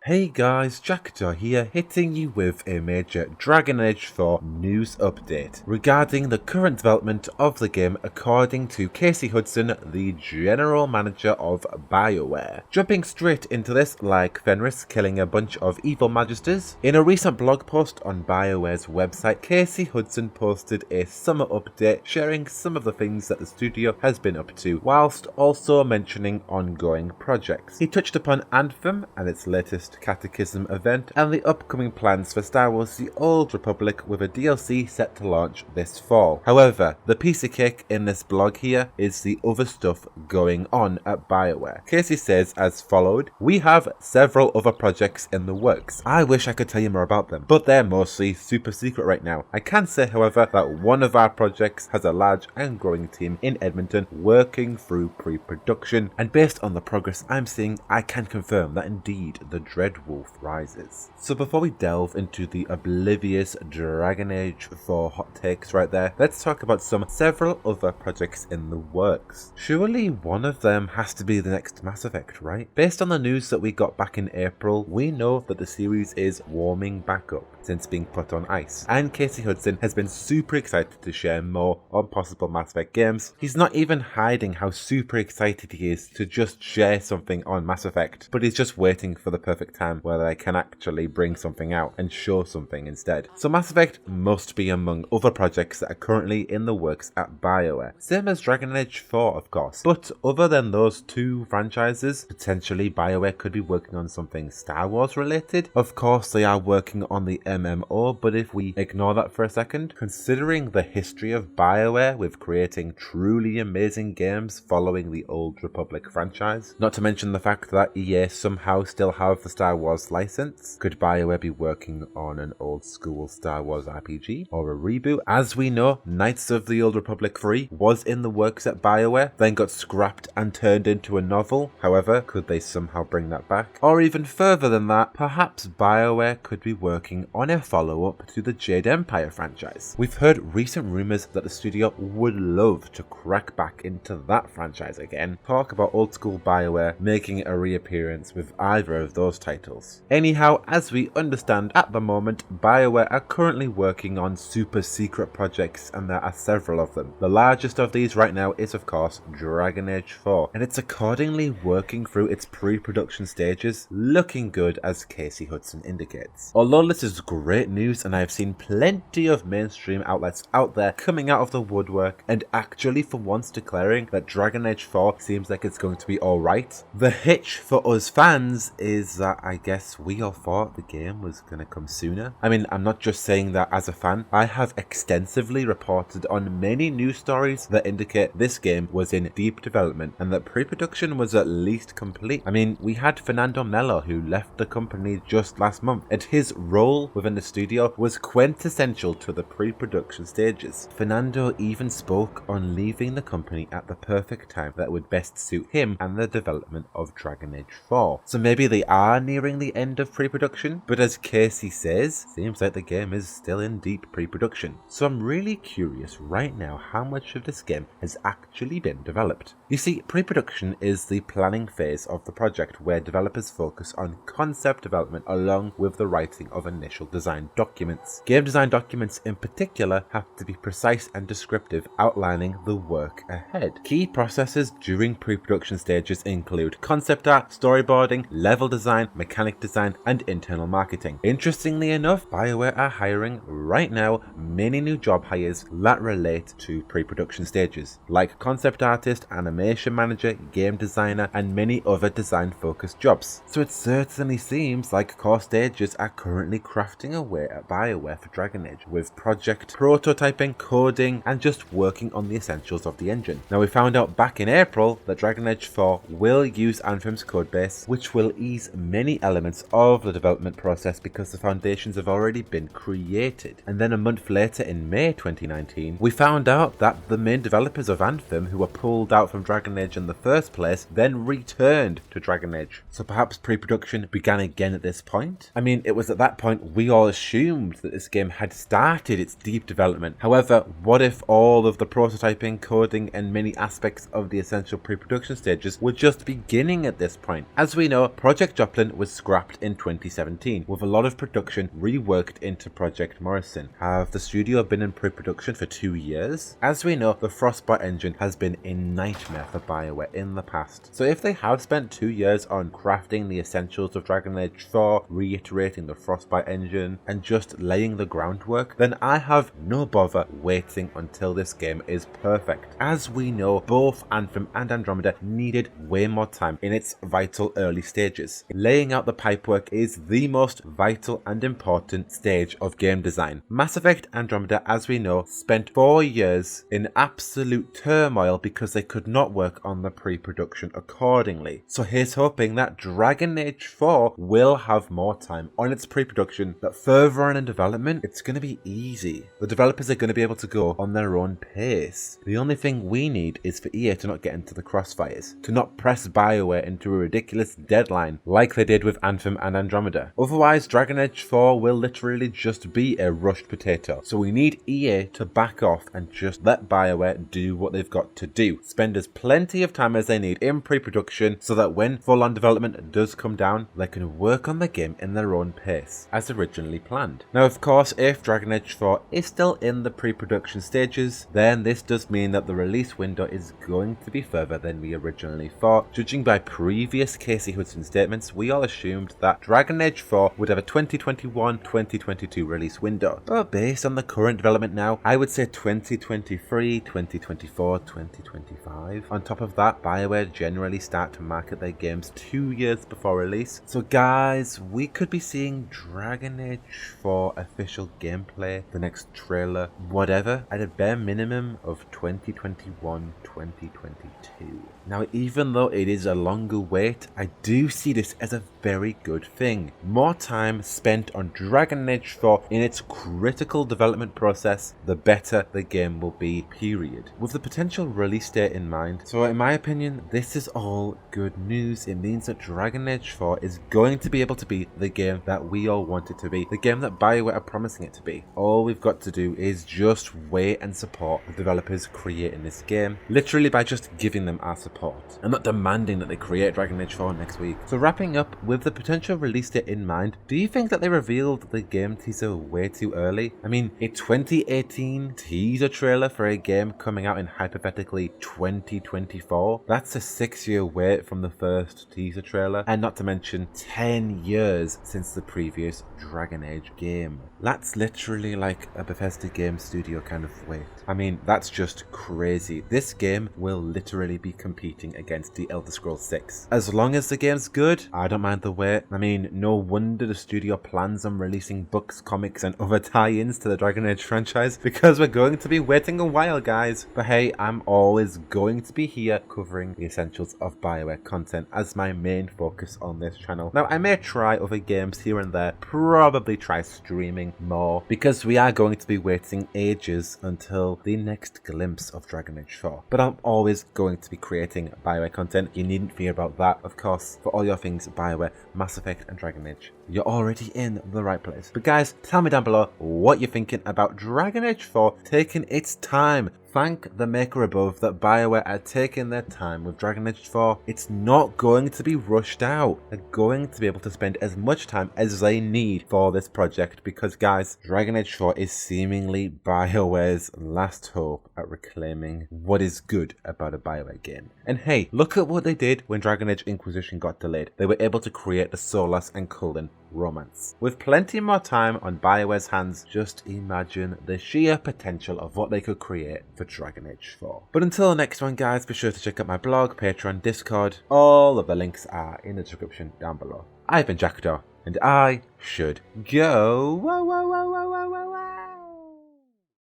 Hey guys, Jackdaw here, hitting you with a major Dragon Age 4 news update regarding the current development of the game according to Casey Hudson, the general manager of Bioware. Jumping straight into this, like Fenris killing a bunch of evil magisters, in a recent blog post on Bioware's website, Casey Hudson posted a summer update sharing some of the things that the studio has been up to, whilst also mentioning ongoing projects. He touched upon Anthem and its latest Catechism event, and the upcoming plans for Star Wars The Old Republic with a DLC set to launch this fall. However, the piece of cake in this blog here is the other stuff going on at Bioware. Casey says as followed: "We have several other projects in the works. I wish I could tell you more about them, but they're mostly super secret right now. I can say, however, that one of our projects has a large and growing team in Edmonton working through pre-production, and based on the progress I'm seeing, I can confirm that indeed the Dread Wolf rises." So before we delve into the oblivious Dragon Age 4 hot takes right there, let's talk about several other projects in the works. Surely one of them has to be the next Mass Effect, right? Based on the news that we got back in April, we know that the series is warming back up since being put on ice, and Casey Hudson has been super excited to share more on possible Mass Effect games. He's not even hiding how super excited he is to just share something on Mass Effect, but he's just waiting for the perfect time where they can actually bring something out and show something instead. So Mass Effect must be among other projects that are currently in the works at Bioware. Same as Dragon Age 4, of course. But other than those two franchises, potentially Bioware could be working on something Star Wars related. Of course, they are working on the MMO, but if we ignore that for a second, considering the history of Bioware with creating truly amazing games following the Old Republic franchise, not to mention the fact that EA somehow still have the Star Wars license, could Bioware be working on an old school Star Wars RPG or a reboot? As we know, Knights of the Old Republic 3 was in the works at Bioware, then got scrapped and turned into a novel. However, could they somehow bring that back? Or even further than that, perhaps Bioware could be working on a follow-up to the Jade Empire franchise. We've heard recent rumours that the studio would love to crack back into that franchise again. Talk about old school Bioware making a reappearance with either of those titles. Anyhow, as we understand at the moment, Bioware are currently working on super secret projects, and there are several of them. The largest of these right now is of course Dragon Age 4, and it's accordingly working through its pre-production stages, looking good as Casey Hudson indicates. Although this is great news, and I've seen plenty of mainstream outlets out there coming out of the woodwork and actually for once declaring that Dragon Age 4 seems like it's going to be alright, the hitch for us fans is that I guess we all thought the game was going to come sooner. I mean, I'm not just saying that as a fan. I have extensively reported on many news stories that indicate this game was in deep development and that pre-production was at least complete. I mean, we had Fernando Mello, who left the company just last month, and his role within the studio was quintessential to the pre-production stages. Fernando even spoke on leaving the company at the perfect time that would best suit him and the development of Dragon Age 4. So maybe they are nearing the end of pre-production, but as Casey says, seems like the game is still in deep pre-production. So I'm really curious right now how much of this game has actually been developed. You see, pre-production is the planning phase of the project where developers focus on concept development along with the writing of initial design documents. Game design documents in particular have to be precise and descriptive, outlining the work ahead. Key processes during pre-production stages include concept art, storyboarding, level design, mechanic design, and internal marketing. Interestingly enough, Bioware are hiring right now many new job hires that relate to pre-production stages, like concept artist, animation manager, game designer, and many other design-focused jobs. So it certainly seems like core stages are currently crafting away at Bioware for Dragon Age, with project prototyping, coding, and just working on the essentials of the engine. Now, we found out back in April that Dragon Age 4 will use Anthem's codebase, which will ease many elements of the development process because the foundations have already been created. And then a month later, in May 2019, we found out that the main developers of Anthem, who were pulled out from Dragon Age in the first place, then returned to Dragon Age. So perhaps pre-production began again at this point? I mean, it was at that point we all assumed that this game had started its deep development. However, what if all of the prototyping, coding, and many aspects of the essential pre-production stages were just beginning at this point? As we know, Project Joplin was scrapped in 2017, with a lot of production reworked into Project Morrison. Have the studio been in pre-production for 2 years? As we know, the Frostbite engine has been a nightmare for Bioware in the past. So if they have spent 2 years on crafting the essentials of Dragon Age 4, reiterating the Frostbite engine, and just laying the groundwork, then I have no bother waiting until this game is perfect. As we know, both Anthem and Andromeda needed way more time in its vital early stages. Laying out the pipework is the most vital and important stage of game design. Mass Effect Andromeda, as we know, spent 4 years in absolute turmoil because they could not work on the pre-production accordingly. So here's hoping that Dragon Age 4 will have more time on its pre-production, that further on in development, it's going to be easy. The developers are going to be able to go on their own pace. The only thing we need is for EA to not get into the crossfires, to not press Bioware into a ridiculous deadline like they did with Anthem and Andromeda. Otherwise, Dragon Age 4 will literally just be a rushed potato. So we need EA to back off and just let Bioware do what they've got to do. Spend as plenty of time as they need in pre-production so that when full-on development does come down, they can work on the game in their own pace, as originally planned. Now, of course, if Dragon Age 4 is still in the pre-production stages, then this does mean that the release window is going to be further than we originally thought. Judging by previous Casey Hudson statements, we all assumed that Dragon Age 4 would have a 2021-2022 release window. But based on the current development now, I would say 2023, 2024, 2025. On top of that, Bioware generally start to market their games 2 years before release. So guys, we could be seeing Dragon Age 4 official gameplay, the next trailer, whatever, at a bare minimum of 2021, 2022. Now, even though it is a longer wait, I do see this as a very good thing. More time spent on Dragon Age 4 in its critical development process, the better the game will be, period. With the potential release date in mind, so in my opinion, this is all good news. It means that Dragon Age 4 is going to be able to be the game that we all want it to be, the game that Bioware are promising it to be. All we've got to do is just wait and support the developers creating this game, literally by just giving them our support. I'm not demanding that they create Dragon Age 4 next week. So wrapping up, with the potential release date in mind, do you think that they revealed the game teaser way too early? I mean, a 2018 teaser trailer for a game coming out in hypothetically 2024? That's a 6-year wait from the first teaser trailer, and not to mention 10 years since the previous Dragon Age game. That's literally like a Bethesda game studio kind of wait. I mean, that's just crazy. This game will literally be competing against the Elder Scrolls 6. As long as the game's good, I don't mind the wait. I mean, no wonder the studio plans on releasing books, comics, and other tie-ins to the Dragon Age franchise, because we're going to be waiting a while, guys. But hey, I'm always going to be here covering the essentials of Bioware content as my main focus on this channel. Now, I may try other games here and there, probably try streaming more, because we are going to be waiting ages until the next glimpse of Dragon Age 4. But I'm always going to be creating Bioware content. You needn't fear about that. Of course, for all your things Bioware, Mass Effect and Dragon Age, you're already in the right place. But guys, tell me down below what you're thinking about Dragon Age 4 taking its time. Thank the maker above that Bioware are taking their time with Dragon Age 4. It's not going to be rushed out. They're going to be able to spend as much time as they need for this project, because guys, Dragon Age 4 is seemingly Bioware's last hope at reclaiming what is good about a Bioware game. And hey, look at what they did when Dragon Age Inquisition got delayed. They were able to create the Solas and Cullen romance. With plenty more time on Bioware's hands, just imagine the sheer potential of what they could create for Dragon Age 4. But until the next one, guys, be sure to check out my blog, Patreon, Discord. All of the links are in the description down below. I've been Jackdaw, and I should go.